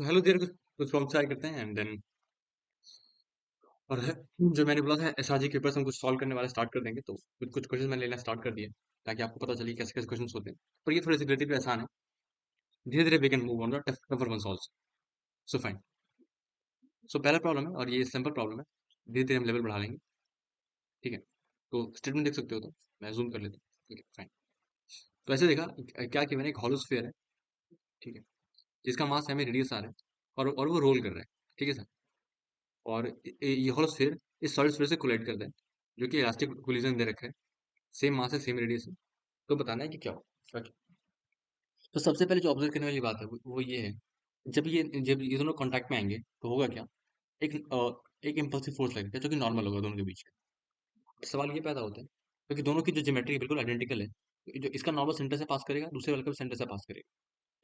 तो hello there, कुछ problem try करते हैं एंड देन और जो मैंने बोला था एसआरजी के ऊपर से हम कुछ सॉल्व करने वाला स्टार्ट कर देंगे। तो कुछ कुछ क्वेश्चन मैंने लेना स्टार्ट कर दिया ताकि आपको पता चले कैसे कैसे क्वेश्चन होते हैं। पर ये थोड़े से रिलेटिवली आसान है। धीरे धीरे we can move on the tougher ones also. So fine. So पहला प्रॉब्लम है और ये सिंपल प्रॉब्लम है। धीरे धीरे हम लेवल बढ़ा लेंगे। ठीक है, तो स्टेटमेंट देख सकते हो। तो मैं जूम कर लेता हूँ। ठीक है, फाइन। तो ऐसे देखा क्या कि मैंने एक हॉलो स्फीयर है। ठीक है, जिसका मास है, रेडियस आर है और वो रोल कर रहा है। ठीक है सर। और ये होल स्फीयर इस सॉलिड स्फीयर से कोलाइड करता है, जो कि इलास्टिक कोलिजन दे रखा है। सेम मास है, सेम रेडियस है। तो बताना है कि क्या हो। Okay. तो सबसे पहले जो ऑब्जर्व करने वाली बात है वो ये है, जब ये दोनों कांटेक्ट में आएंगे तो होगा क्या। एक इम्पल्सिव फोर्स लगेगा जो कि नॉर्मल होगा दोनों के बीच का। सवाल ये पैदा होता है क्योंकि दोनों की जो ज्योमेट्री बिल्कुल आइडेंटिकल है। जो इसका नॉर्मल सेंटर से पास करेगा, दूसरे वाले का भी सेंटर से पास करेगा।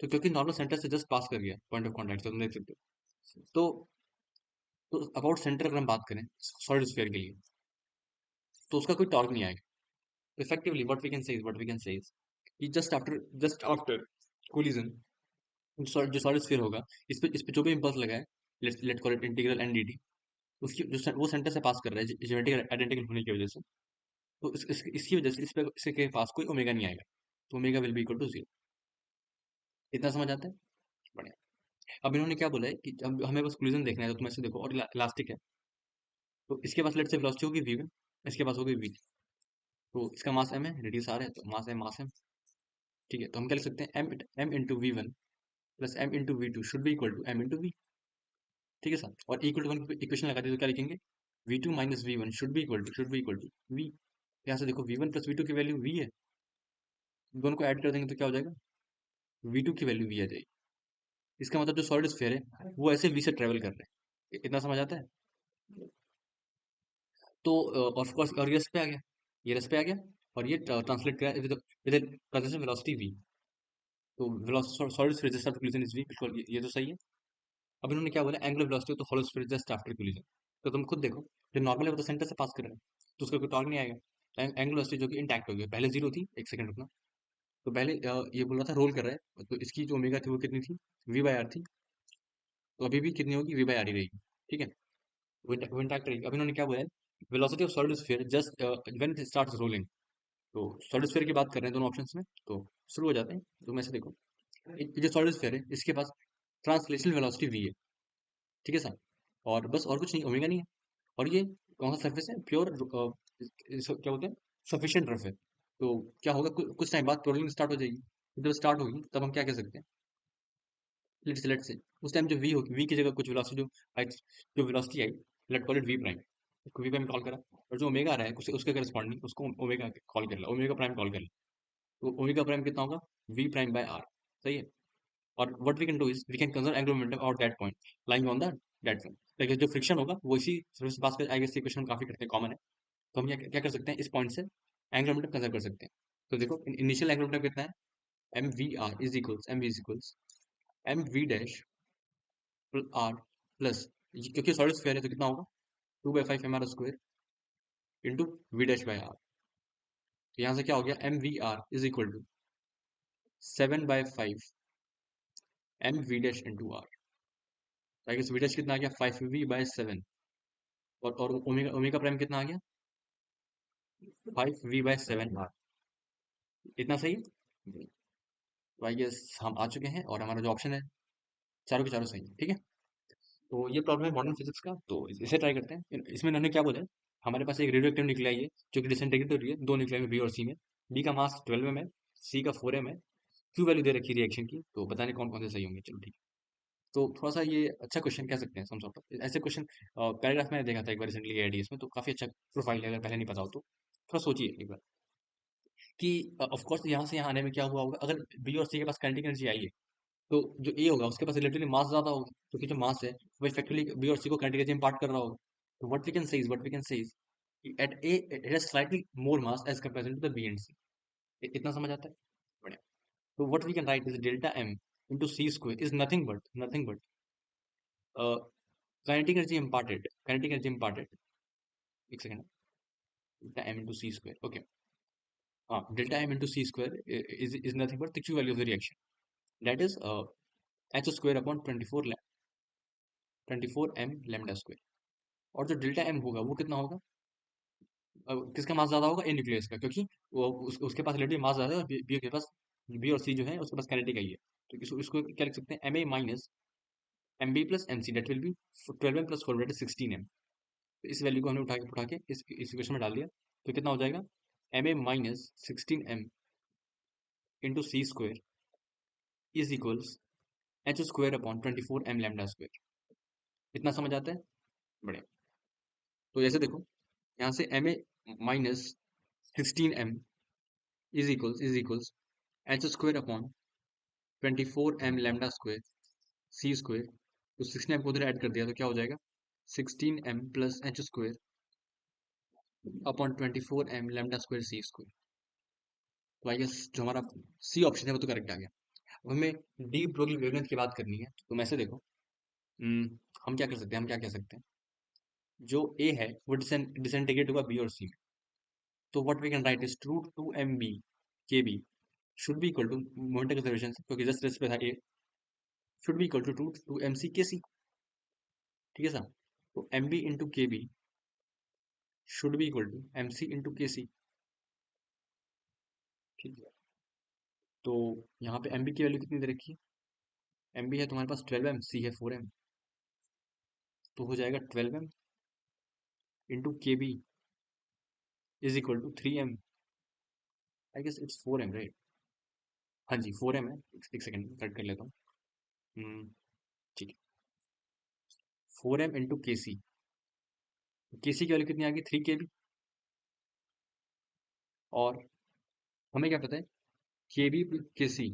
तो क्योंकि नॉर्मल सेंटर से जस्ट पास कर गया पॉइंट ऑफ कॉन्टैक्ट, तो तुम देख सकते हो। तो अबाउट सेंटर अगर हम बात करें सॉलिड स्फीयर के लिए, तो उसका कोई टॉर्क नहीं आएगा। Effectively what we can say is कि जस्ट आफ्टर कोलिजन, जो सॉलिड स्फीयर होगा, इस पे जो भी इम्पल्स लगा है, let call it integral N D T, उसकी वो सेंटर से पास कर रहा है ज्योमेट्रिक आइडेंटिकल होने की वजह से। तो इसकी वजह से इसके पास कोई ओमेगा नहीं आएगा। तो omega will be equal to zero. इतना समझ आता है? बढ़िया। अब इन्होंने क्या बोला है कि अब हमें बस कोलिजन देखना है। तो तुम ऐसे देखो और इलास्टिक है। तो इसके पास लेट से वेलोसिटी होगी v1, इसके पास होगी v। तो इसका मास m है, रेडियस r है, तो मास m। ठीक है, तो हम क्या लिख सकते हैं, m into v one plus m into v two should be equal to m into v। ठीक है सर। और इक्वल टू वन की इक्वेशन लगा दी तो क्या लिखेंगे, v2 minus v one should be equal to v। यहाँ से देखो v1 प्लस वी टू की वैल्यू v है। दोनों को ऐड कर देंगे तो क्या हो जाएगा, v2 की वैल्यू v आ जाएगी। इसका मतलब जो सॉलिड स्फीयर है वो ऐसे v से ट्रेवल कर रहे हैं। इतना समझ आता है? तो ऑफ कोर्स, और ये रस पे आ गया, ये रस पे आ गया। और ये ट्रांसलेट किया विद कंजर्वेशन वेलोसिटी v। तो velocity solid sphere just after collision is v, बिल्कुल ये तो सही है। अब इन्होंने क्या बोला, एंगुलर वेलोसिटी तो hollow sphere just after collision. तो तुम खुद देखो, जो नॉर्मल है वो तो सेंटर से पास कर रहा है, तो उसका कोई टॉर्क नहीं आएगा। एंगुलर वेलोसिटी जो कि इंटैक्ट हो गई, पहले जीरो थी, एक सेकंड रुकना। तो पहले ये बोल रहा था रोल कर रहा है, तो इसकी जो ओमेगा थी वो कितनी थी, वी बाई आर थी। तो अभी भी कितनी होगी, वी बाई आर ही रहेगी। ठीक है, वो इंटैक्ट रहेगी। अब इन्होंने क्या बोला है, velocity of solid sphere just when it starts rolling. तो सॉलिड स्फीयर की बात कर रहे हैं दोनों ऑप्शंस में, तो शुरू हो जाते हैं। तो मैं से देखो, ये जो सॉलिड स्फीयर है इसके पास ट्रांसलेशनल वेलोसिटी वी है। ठीक है सर। और बस, और कुछ नहीं, ओमेगा नहीं है। और ये कौन सा सरफेस है, प्योर क्या बोलते हैं, सफिशिएंट रफ है। तो क्या होगा, कुछ टाइम बाद रोलिंग स्टार्ट हो जाएगी। जब स्टार्ट होगी तब हम क्या कह सकते हैं, लेट्स से उस टाइम जो वी होगी, वी की जगह कुछ वेलोसिटी जो वेलोसिटी आई, let call it v prime. उसको वी प्राइम कॉल करा। और जो ओमेगा आ रहा है उसके करस्पॉन्डिंग उसको ओमेगा कॉल कर ला, ओमेगा प्राइम कॉल कर ला। तो ओमेगा प्राइम कितना होगा, वी प्राइम बाय आर। सही है। और what we can do is we can conserve angular momentum और that point lying on the that point. लेकिन जो फ्रिक्शन होगा वो इसी सरफेस से पास कर, आई गेस इक्वेशन काफी करते हैं, कॉमन है। तो हम क्या कर सकते हैं, इस पॉइंट से एंगुलर मोमेंटम कंजर्व कर सकते हैं। तो देखो इनिशियल एंगुलर मोमेंटम कितना है, m v m v dash r plus, क्योंकि सॉलिड स्फीयर है तो कितना होगा, 2/5 mr² into v dash by r. तो यहाँ से क्या हो गया, m v r is equal to 7/5 m v dash into r. I guess v dash कितना आ गया, 5v/7। और ओमेगा ओमेगा प्राइम कितना आ गया, 5v/7 आर। इतना सही है। तो आई गेस हम आ चुके हैं और हमारा जो ऑप्शन है चारों के चारों सही है। ठीक है, तो ये प्रॉब्लम है मॉडर्न फिजिक्स का। तो इसे ट्राई करते हैं। इसमें इन्होंने क्या बोला है, हमारे पास एक रेडियो एक्टिव न्यूक्लियाई है जो कि डिसइंटीग्रेट हो रही है, दो न्यूक्लियाई में बी और सी में। बी का मास 12 m है, सी का 4 m है। क्यू वैल्यू दे रखी है रिएक्शन की, तो बताने कौन कौन से सही होंगे। चलो ठीक है। तो थोड़ा सा ये अच्छा क्वेश्चन कह सकते हैं, सम सॉर्ट ऑफ ऐसे क्वेश्चन पैराग्राफ में देखा था एक बार रिसेंटली एआईडीएस में, तो काफी अच्छा प्रोफाइल है, अगर पहले नहीं पता हो तो थोड़ा सोचिए एक बार कि ऑफ कोर्स यहाँ से यहाँ आने में क्या हुआ होगा, अगर बी और सी के पास काइनेटिक एनर्जी आई है, तो जो ए होगा उसके पास रिलेटिवली मास ज्यादा होगा, क्योंकि जो मास है वो इफेक्टिवली बी और सी को काइनेटिक एनर्जी इम्पार्ट कर रहा होगा। तो what we can say is at a it has slightly more mass as comparison to the B and C. इतना समझ आता है? बढ़िया। तो what we can write is delta m into c square is nothing but kinetic energy imparted, एक second, delta m into c square, okay. हाँ, delta m into c square is nothing but the Q value of the reaction, that is H square upon 24 m λ²। और जो delta M होगा वो कितना होगा? किसका मास ज्यादा होगा? ए न्यूक्लियस का, क्योंकि उसके पास रिलेटिव मास ज्यादा है और बी के पास, बी और सी जो है उसके पास काइनेटिक आई है। तो इसको क्या लिख सकते हैं? M A minus m b plus m c, that will be 12m + 4 that is 16m। तो इस वैल्यू को हमने उठा के इस इक्वेशन में डाल दिया। तो कितना हो जाएगा? M A minus 16m into c square is equals h square upon 24 m λ²। इतना समझ आता है? बढ़िया। तो जैसे देखो, यहाँ से m A minus 16m is equals h square upon 24 m λ² c square. तो 16m को उधर ऐड कर दिया तो क्या हो जाएगा? 16m plus H square upon 24 m λ² c square. तो आई गेस जो हमारा सी ऑप्शन है वो तो करेक्ट आ गया। अब हमें डी ब्रोगली वेवलेंथ की बात करनी है। तो ऐसे देखो, हम क्या कर सकते हैं, हम क्या कह सकते हैं? जो ए है वो डिसइंटीग्रेट होगा बी और सी में। तो what we can write is root 2mb K B should be equal to, momentum conservation से क्योंकि जस्ट रेस्ट पे था A, should be equal to root 2mc K C. ठीक है सर? तो एम बी इंटू के B should be equal to m C into K C. ठीक है? तो यहाँ पे एम बी की वैल्यू कितनी दे रखी है? एम बी है तुम्हारे पास 12m, सी है 4m। तो हो जाएगा 12m इंटू के b is equal to 3m। I guess it's 4m, right? हाँ जी 4m है। एक सेकंड कट कर लेता हूँ। ठीक है। 4m इंटू के सी की वैल्यू कितनी आ गई? 3 kb। और हमें क्या पता है? के बी के सी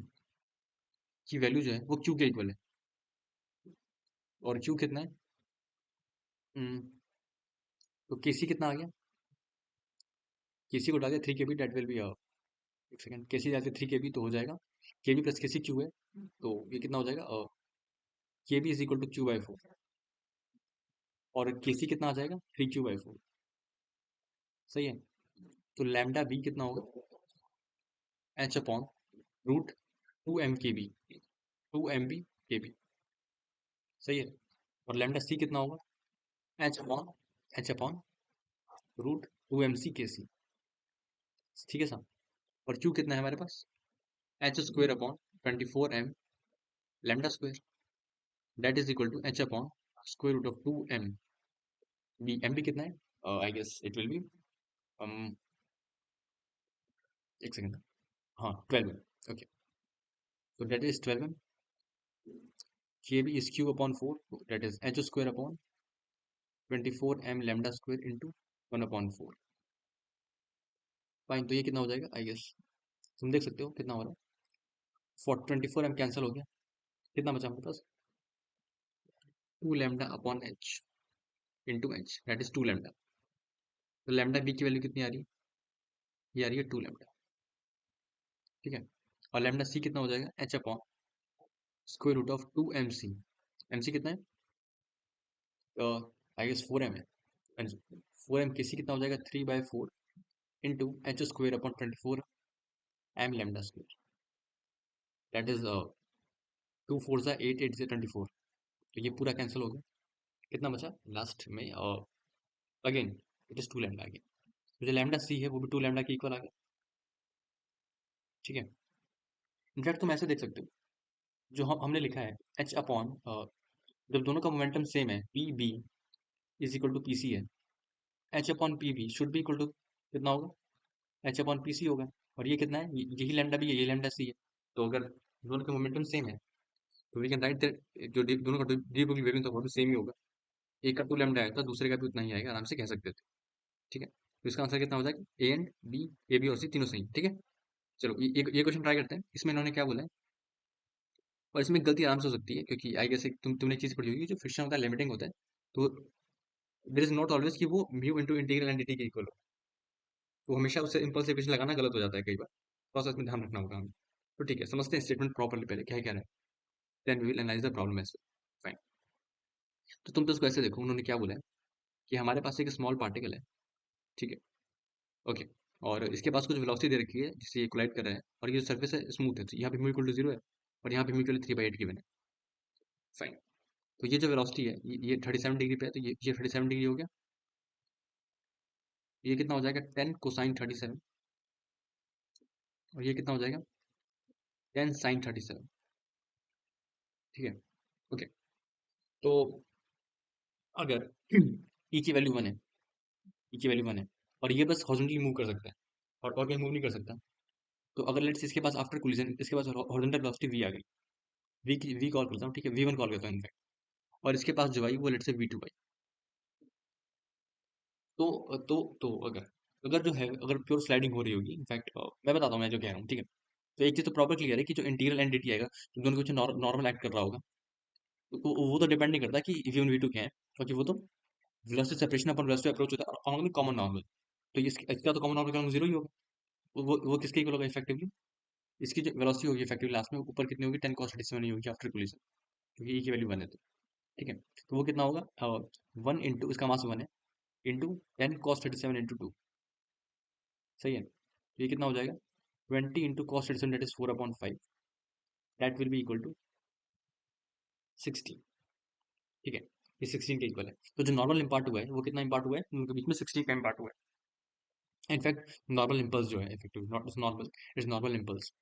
की वैल्यू जो है वो क्यू के इक्वल है। और क्यू कितना है? हम्म, तो के सी कितना आ गया? के सी को डाल दिया 3 kb, डेट विल बी, एक सेकंड, के सी डाल दिया 3 kb तो हो जाएगा के बी प्लस के सी क्यू है। तो ये कितना हो जाएगा? के b is equal to Q/4। और के सी कितना आ जाएगा? 3Q/4। सही है? तो लैम्डा बी कितना होगा? H upon root 2m/kb, 2mb/kb। सही है? और लैम्डा सी कितना होगा? H upon root 2mc/kc। ठीक है सर? और क्यू कितना है हमारे पास? H square upon 24m λ², that is equal to h upon square root of 2m B. M B कितना है? I guess it will be, एक सेकंड, हाँ 12m। Okay, so that is 12m। kb is q upon 4, that is h square upon 24m λ² into 1/4। Fine. तो ये कितना हो जाएगा? I guess तुम देख सकते हो कितना हो रहा है। 24m कैंसिल हो गया। कितना बचा हमारे पास? 2 λ/h into H, that is 2 λ। तो लैम्डा बी की वैल्यू कितनी आ रही है? ये आ रही है 2 λ। ठीक है? और लैम्डा सी कितना हो जाएगा? H upon square root of 2mc। Mc कितना है? आई गेस 4m है। 4m के सी कितना हो जाएगा? 3/4 into h square upon 24m λ²। That is 2 4 8, 8 से 24। तो ये पूरा कैंसिल हो गया। कितना बचा लास्ट में? Again it is 2 λ again. तो जो लैम्डा सी है वो भी 2 λ के इक्वल आ गया। ठीक है? इनफैक्ट तुम ऐसे देख सकते हो, जो हमने लिखा है एच अपॉन, जब दोनों का मोमेंटम सेम है, p B is equal to p C है, h upon p B should be equal to कितना होगा? एच अपॉन पी सी होगा। और ये कितना है? यही लैम्डा बी है, यही लैम्डा सी है। तो अगर दोनों का मोमेंटम सेम है तो वी कैन राइट दैट जो दोनों का डी ब्रोगली वेवलेंथ होगा वो भी सेम ही होगा। एक का 2 λ आया था, दूसरे का भी उतना ही आएगा, आराम से कह सकते थे। ठीक है? तो इसका आंसर कितना हो जाएगा? A and B, A B और सी तीनों सही। ठीक है? चलो ये क्वेश्चन ट्राई करते हैं। इसमें इन्होंने क्या बोला है? और इसमें गलती आराम से हो सकती है, क्योंकि आई गेस तुमने चीज पढ़ी होगी, जो फ्रिक्शन होता है लिमिटिंग होता है। तो देर इज नॉट ऑलवेज कि वो mu into integral and dt के इक्वल हो। तो हमेशा उससे इम्पल्स इक्वेशन लगाना गलत हो जाता है कई बार। थोड़ा सा इसमें ध्यान रखना होगा हमें। तो ठीक है, समझते हैं स्टेटमेंट प्रॉपर्ली पहले क्या है, then we will analyse the problem as well. Fine. तो तुम तो इसको ऐसे देखो, उन्होंने क्या बोला है कि हमारे पास एक स्मॉल पार्टिकल है। ठीक है? ओके। और इसके पास कुछ वेलोसिटी दे रखी है जिससे ये कोलाइड कर रहा है, और ये सरफेस है स्मूथ है, तो यहाँ पे म्यू इक्वल टू 0 है और यहाँ पे म्यू इक्वल टू 3/8 गिवन है। फाइन। तो ये जो वेलोसिटी है ये 37 डिग्री पे है, तो ये 37 डिग्री हो गया। ये कितना हो जाएगा 10 कोसाइन 37, और ये कितना हो जाएगा 10 साइन 37। ठीक है। ओके। तो अगर ई की वैल्यू 1 है, ई की वैल्यू 1 है, और ये बस हॉरिजॉन्टली मूव कर सकता है, और कहीं मूव नहीं कर सकता, तो अगर लेट्स इसके पास आफ्टर कोलिजन इसके पास हॉरिजॉन्टल वेलोसिटी वी आ गई, वी कॉल करता हूँ, ठीक है, V1 कॉल करता हूँ इनफैक्ट, और इसके पास जो आई वो लेट्स से V2 आई। तो अगर अगर जो है अगर प्योर स्लाइडिंग हो रही होगी इनफैक्ट, मैं बताता हूँ मैं जो कह रहा हूँ, ठीक है। तो एक चीज तो प्रॉपर क्लियर है कि जो इंटीरियर एंटिटी आएगा, तो दोनों कुछ नॉर्मल एक्ट कर रहा होगा, तो वो तो डिपेंड नहीं करता कि V1 V2 क्या है, क्योंकि वो तो वेलोसिटी सेपरेशन अपन वेलोसिटी अप्रोच होता है और कॉमन नॉर्मल। तो इसका तो कॉमन नॉर्मल जीरो ही होगा। वो किसके इक्वल होगा इफेक्टिवली, इसकी जो वेलोसिटी होगी इफेक्टिवली लास्ट में ऊपर कितनी होगी 10 cos 37 ही होगी आफ्टर कोलिजन, क्योंकि ई की वैल्यू 1 है तो। ठीक है। तो वो कितना होगा 1 इंटू इसका मास 1 है, इंटू 10 cos 37 इंटू 2। सही है। तो ये कितना हो जाएगा 20 into cos 37, that is 4/5, that will be equal to 16। ठीक है। ये 16 के इक्वल है। तो जो नॉर्मल इम्पार्ट हुआ है वो कितना इम्पार्ट हुआ है उनके बीच में 16 का इम्पार्ट हुआ है। इनफैक्ट नॉर्मल इम्पल्स जो है effective not normal, it's normal impulse.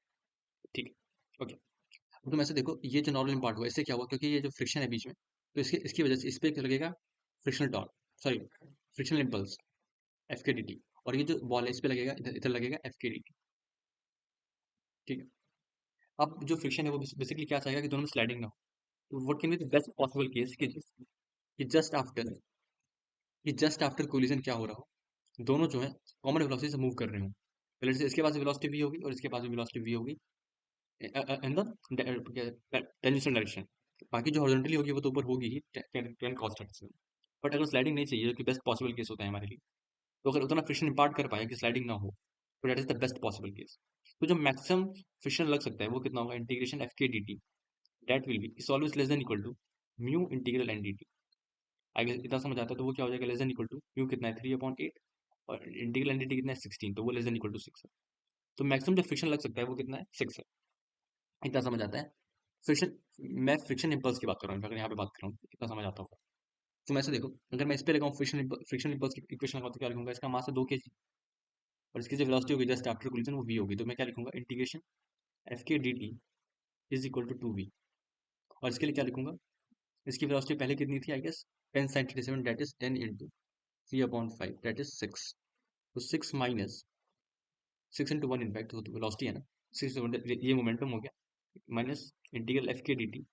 ठीक है। ओके। अब तुम ऐसे देखो, ये जो नॉर्मल इम्पार्ट हुआ है इससे क्या हुआ, क्योंकि ये जो फ्रिक्शन है बीच में, तो इसकी इसकी वजह से इस पे क्या लगेगा frictional torque, sorry frictional impulse, F k d T. और ये जो बॉल है इस पे लगेगा, इधर इधर लगेगा एफ के डी टी। ठीक है। अब जो फ्रिक्शन है वो बेसिकली क्या चाहेगा कि दोनों में स्लाइडिंग ना हो। तो what can be the best possible case कि जस्ट आफ्टर कोलिजन क्या हो रहा हो, दोनों जो है कॉमन वेलोसिटी से मूव कर रहे हो। पहले से इसके पास वेलोसिटी वी होगी और इसके पास भी वेलोसिटी वी होगी इन द टेंजेंशियल डायरेक्शन। बाकी जो हॉरिजॉन्टली होगी वो तो ऊपर होगी ही 10 cos 37। बट अगर स्लाइडिंग नहीं चाहिए, जो कि बेस्ट पॉसिबल केस होता है हमारे लिए, तो अगर उतना फ्रिक्शन इम्पार्ट कर पाए कि स्लाइडिंग ना हो, तो that is the best possible case. तो जो मैक्सिमम फ्रिक्शन लग सकता है वो कितना होगा integration f k d t, that will be is always less than equal to mu integral N D t. अगर इतना समझ आता है तो वो क्या हो जाएगा less than equal to mu कितना है 3/8, और इंटीग्रल एन डी टी कितना है 16, तो वो लेस देन इक्वल टू 6 है। तो मैक्सिमम जो फ्रिक्शन लग सकता है वो कितना है 6 है। इतना समझ आता है। फ्रिक्शन, मैं फ्रिक्शन इम्पल्स की बात कर रहा हूँ, अगर यहाँ पे बात कर रहा हूँ इतना समझ आता होगा। तो मैं ऐसे देखो, अगर मैं इस पे लगाऊँ फ्रिक्शन इम्पल्स की इक्वेशन लगाऊँ तो क्या लिखूंगा, इसका मास है 2 kg, और इसकी जो वेलोसिटी होगी जस्ट आफ्टर कोलिजन वो v होगी, तो मैं क्या लिखूंगा integration f k d t is equal to 2v। और इसके लिए क्या लिखूंगा, इसकी वेलोसिटी पहले कितनी थी I guess 10 sin 37, that is 10 into 3/5, that is 6। तो 6 इंटू 1 इनफैक्ट, तो वेलोसिटी है ना, 6 ये मोमेंटम हो गया, minus integral f k d t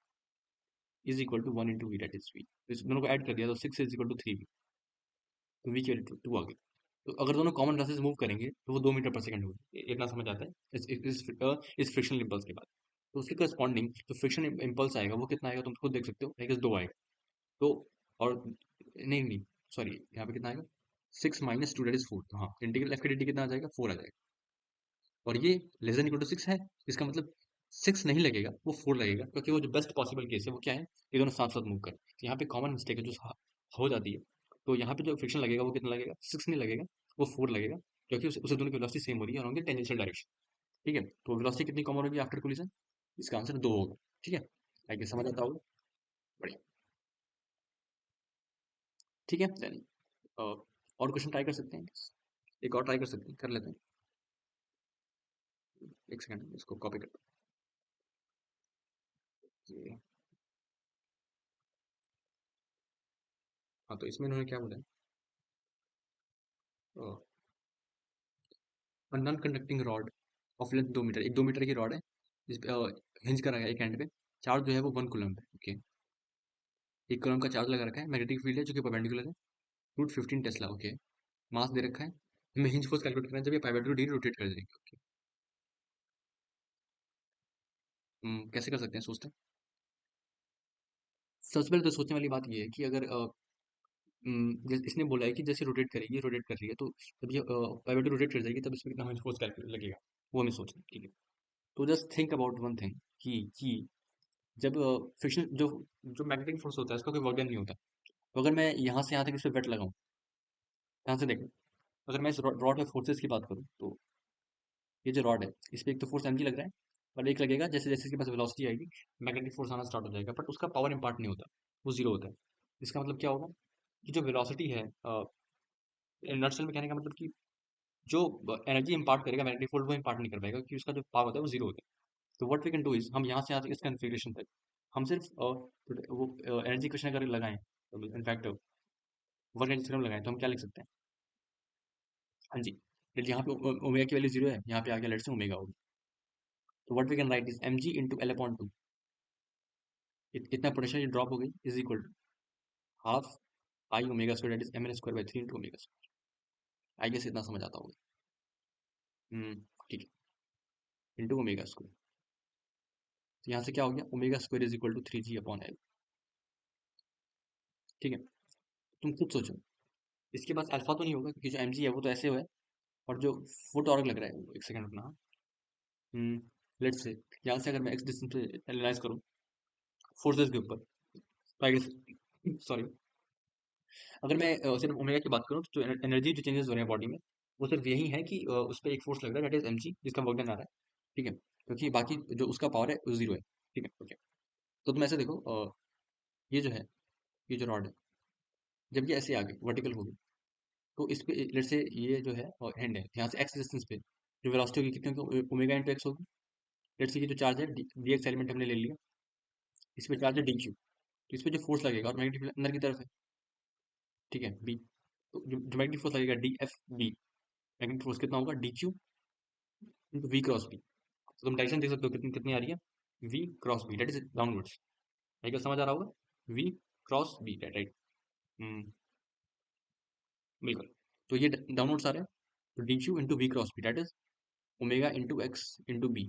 is equal to 1 into v, that is v. तो इस दोनों को ऐड कर दिया तो 6 इज इक्वल टू 3v, तो वी की वैल्यू 2 आ गई। तो अगर दोनों कॉमन क्लासेस मूव करेंगे तो वो 2 मीटर पर सेकंड होगी, इतना समझ आता है इस फ्रिक्शनल इम्पल्स के बाद। तो उसके करस्पॉन्डिंग जो फ्रिक्शन इम्पल्स आएगा वो कितना आएगा तुम खुद देख सकते हो, आई गेस 2 आएगा। तो और नहीं नहीं, सॉरी यहाँ पे कितना आएगा 6 - 2 दैट इज 4, तो हाँ integral f k d T कितना आ जाएगा 4 आ जाएगा। और ये लेस देन इक्वल टू 6 है, इसका मतलब 6 नहीं लगेगा वो 4 लगेगा, क्योंकि वो जो बेस्ट पॉसिबल केस है वो क्या है, ये दोनों साथ साथ मूव करें। तो यहाँ पे कॉमन मिस्टेक है जो हो जाती है। तो यहाँ पे जो फ्रिक्शन लगेगा वो कितना लगेगा 6 नहीं लगेगा, वो 4 लगेगा, क्योंकि उसे दोनों की वेलोसिटी सेम हो रही है और होंगे टेंजेंशियल डायरेक्शन। ठीक है। तो वेलोसिटी कितनी कॉमन होगी आफ्टर कोलिजन, इसका आंसर 2 होगा। ठीक है। आगे समझ आता होगा। बढ़िया। ठीक है देन और क्वेश्चन ट्राई कर सकते हैं, एक और ट्राई कर सकते हैं, कर लेते हैं। एक सेकंड इसको कॉपी करते हैं। हाँ, तो इसमें इन्होंने क्या बोला है, non conducting rod of length 2 metre, एक 2 मीटर की रॉड है जिस पे हिंज करा है एक एंड पे, चार्ज जो है वो 1 कूलम है। ओके। 1 कूलम का चार्ज लगा रखा है, मैग्नेटिक फील्ड है जो कि परपेंडिकुलर है, √15 टेस्ला। ओके। मास दे रखा है, हमें हिंज फोर्स कैलकुलेट करना है जब ये π/2 डिग्री रोटेट कर जाएंगे। ओके। कैसे कर सकते हैं सोचते हैं। सबसे पहले तो सोचने वाली बात ये है कि अगर इसने बोला है कि जैसे रोटेट करेगी, रोटेट कर रही है, तो जब ये π/2 रोटेट कर जाएगी तब इसमें कितना हिंज फोर्स कैलकुलेट लगेगा, वो हमें सोचना है। ठीक है। तो just think about one thing कि जब फ्रिक्शन जो जो मैग्नेटिक फोर्स होता है उसका कोई वर्क डन नहीं होता। तो अगर मैं यहाँ से यहाँ तक इस पे वेट लगाऊं, यहाँ से देखो, अगर मैं इस रॉड में फोर्सेस की बात करूँ तो ये जो रॉड है इस पे एक तो फोर्स mg लग रहा है, और एक लगेगा जैसे जैसे इसके पास वेलोसिटी आएगी मैग्नेटिक फोर्स आना स्टार्ट हो जाएगा, बट उसका पावर इंपार्ट नहीं होता, वो जीरो होता है। इसका मतलब क्या होगा कि जो वेलोसिटी है नटसेल में कहने का मतलब कि जो एनर्जी इंपार्ट करेगा मैग्नेटिक फोर्स वो इंपार्ट नहीं कर पाएगा, क्योंकि उसका जो पावर होता है वो जीरो होता है। तो what we can do is हम यहाँ से यहाँ तक इस कन्फिग्रेशन तक हम सिर्फ वो एनर्जी क्वेश्चन अगर लगाएं, इनफैक्ट वर्क एनर्जी थ्योरम लगाएं, तो हम क्या लिख सकते हैं? हाँ जी, यहाँ पे ओमेगा की वैल्यू जीरो है, यहाँ पे आगे लेट से ओमेगा होगी। तो what we can write is m g into l upon two, इतना पोटेंशियल ड्रॉप हो गई is equal to half I omega square that is m n square by three into omega square. I guess इतना समझ आता होगा। ठीक है, into omega square. तो यहाँ से क्या हो गया, omega square is equal to three g upon l. ठीक है, तुम खुद सोचो, इसके पास अल्फा तो नहीं होगा क्योंकि जो एम जी है वो तो ऐसे हुआ है, और जो फुट और लग रहा है, एक सेकंड रुकना। लेट्स से यहाँ से अगर मैं एक्स डिस्टेंस पे एनालाइज करूँ फोर्सेस के ऊपर, तो आई गेस, सॉरी, अगर मैं सिर्फ ओमेगा की बात करूँ तो जो एनर्जी जो चेंजेस हो रहे हैं बॉडी में, वो सिर्फ यही है कि उस पर एक फोर्स लग रहा है दैट इज एम जी, जिसका वर्क डन आ रहा है। ठीक है, क्योंकि बाकी जो उसका पावर है वो जीरो है। ठीक है, ओके। तो तुम ऐसे देखो, ये जो है, ये जो रॉड है, जब ये ऐसे आ गई वर्टिकल हो गई, तो इस पे लेट से ये जो है हैंड है, यहाँ से एक्स डिस्टेंस पे जो वेलोसिटी होगी कितनी होगी, ओमेगा इंटू एक्स होगी। लेट से ये जो चार्ज है डी एक्स एलिमेंट हमने ले लिया, इस पे चार्ज है डी क्यू, तो इस पे जो फोर्स लगेगा और मैग्नेटिक अंदर की तरफ है, ठीक है बी, तो जो मैग्नेटिक फोर्स लगेगा d F B, magnetic force कितना होगा d q into v cross B. तो तुम डायरेक्शन देख सकते हो कितनी कितनी आ रही है, v cross B that is downwards. है क्या, समझ आ रहा होगा, v cross B, right right. बिल्कुल। तो ये डाउनवर्ड्स आ रहा है, तो d q into v cross B that is omega into x into B.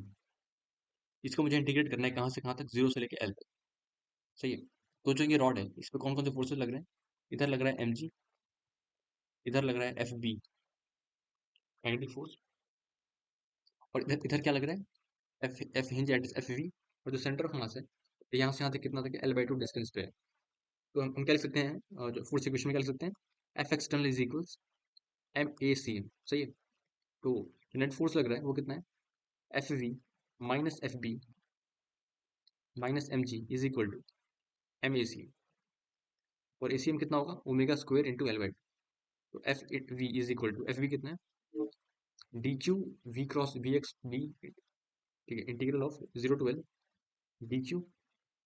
इसको मुझे इंटीग्रेट करना है कहाँ से कहाँ तक, जीरो से लेके एल तक। सही है। तो जो ये रॉड है इस पे कौन कौन से फोर्सेस लग रहे हैं, इधर लग रहा है एम जी, इधर लग रहा है एफ बी मैग्नेटिक फोर्स, और इधर इधर क्या लग रहा है, F F hinge at F v, और जो सेंटर ऑफ मास है यहाँ से कितना तक एल बाई टू डिस्टेंस पे है। तो हम क्या लिख सकते हैं, जो फोर्स इक्वेशन में क्या लिख सकते हैं, F external is equals m a C m. सही है। तो जो नेट फोर्स लग रहा है वो कितना है, F V minus F B minus m g is equal to m a C, और ए सी एम कितना होगा, omega square into l by two. तो F we is equal to F V कितना है, d q v cross v x d. ठीक है, integral of zero to l d q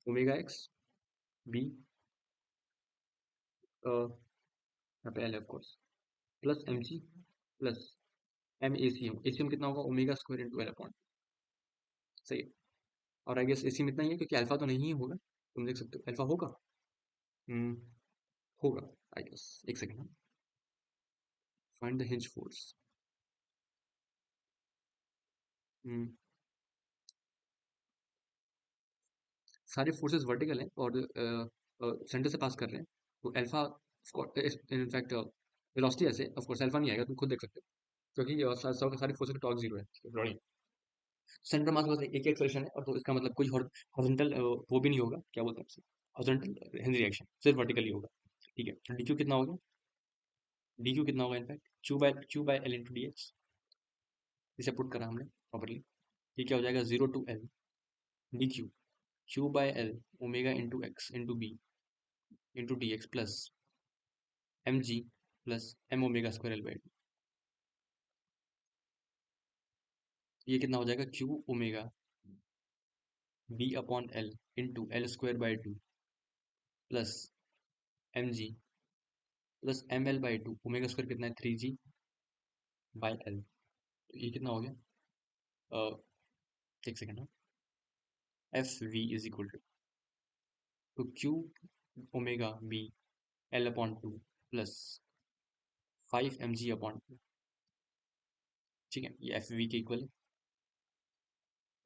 omega x b, यहाँ पे l of course, plus m g plus m a C M. A C M कितना होगा, omega square into l upon. सही है। और I guess A C M इतना ही है क्योंकि अल्फा तो नहीं ही होगा, तुम देख सकते हो अल्फा होगा। हम्म, होगा आई गेस, एक second, find the hinge force. सारे फोर्सेस वर्टिकल हैं और सेंटर से पास कर रहे हैं, तो अल्फा इनफैक्ट वेलोसिटी ऐसे ऑफ कोर्स अल्फा नहीं आएगा, तुम खुद देख सकते हो, क्योंकि सारी फोर्सेस का टॉर्क जीरो है। सेंटर मास बस एक ही एक्सेलरेशन है, और तो इसका मतलब कोई हॉरिजॉन्टल वो भी नहीं होगा, क्या बोलते हैं उसे, हॉरिजॉन्टल हेनरी रिएक्शन, सिर्फ वर्टिकली होगा। ठीक है, डी क्यू कितना होगा, डी क्यू कितना होगा in fact q by l into d x, इसे पुट करा हमने प्रॉपरली। ये क्या हो जाएगा, zero to l d q q by l omega into x into B into d x plus m g plus m omega square l by two. ये कितना हो जाएगा, q omega B upon l into l square by two plus m g plus m l by two, omega square कितना है three g by L. तो ये कितना हो गया, एक second, F we is equal to q omega B l upon two plus five m g upon two. ठीक है, ये एफ वी के इक्वल है।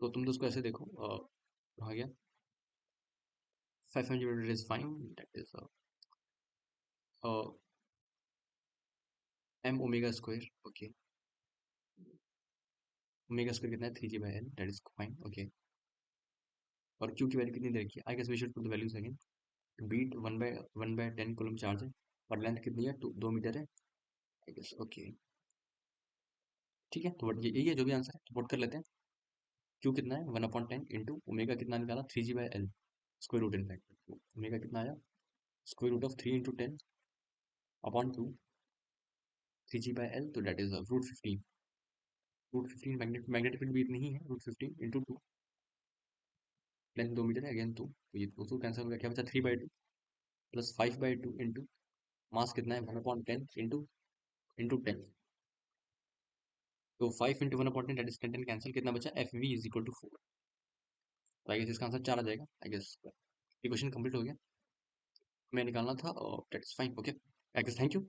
तो तुम तो उसको ऐसे देखो, कहाँ गया, 500 is fine, that is m omega square, okay, omega square कितना है three g by l, that is fine, okay. और क्यू की वैल्यू कितनी दे रखी है, I guess we should put the values again. बीट one by ten coulomb charge है, और लेंथ कितनी है, 2 मीटर है, आई गेस, ओके। ठीक है, तो यही है जो भी आंसर है, तो वोट कर लेते हैं। क्यू कितना है 1/10 इंटू ओमेगा कितना निकाला 3g/l square root in fact omega कितना आया square root of 3 × 10 upon 2 3g/l तो that is root 15 magnetic field भी इतनी ही है रूट 15 × 2 लेंथ 2 मीटर है अगेन तो ये दो कैंसिल हो गया क्या बचा 3/2 प्लस 5/2 इंटू मास कितना है 1/10 इंटू 10 तो 5 इंटू 1/10 दैट इज 10 कैंसिल कितना बचा FV इज इक्वल टू 4 तो आई गेस इसका आंसर 4 आ जाएगा आई गेस ये क्वेश्चन कंप्लीट हो गया मैं निकालना था और that is fine okay I guess thank you